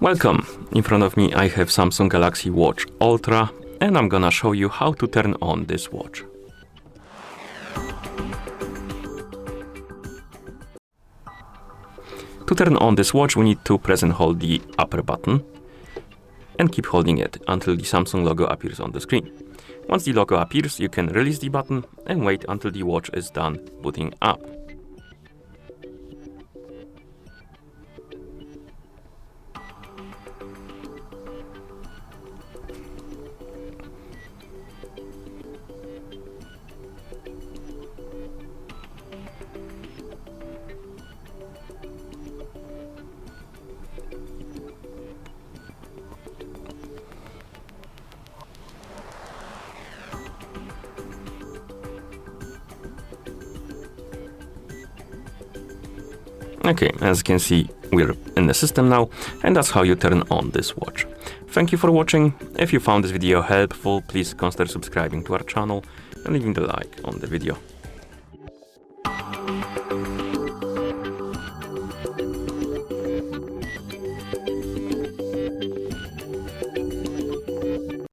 Welcome! In front of me I have Samsung Galaxy Watch Ultra and I'm gonna show you how to turn on this watch. To turn on this watch we need to press and hold the upper button and keep holding it until the Samsung logo appears on the screen. Once the logo appears, you can release the button and wait until the watch is done booting up. Okay, as you can see, we're in the system now, and that's how you turn on this watch. Thank you for watching. If you found this video helpful, please consider subscribing to our channel and leaving the like on the video.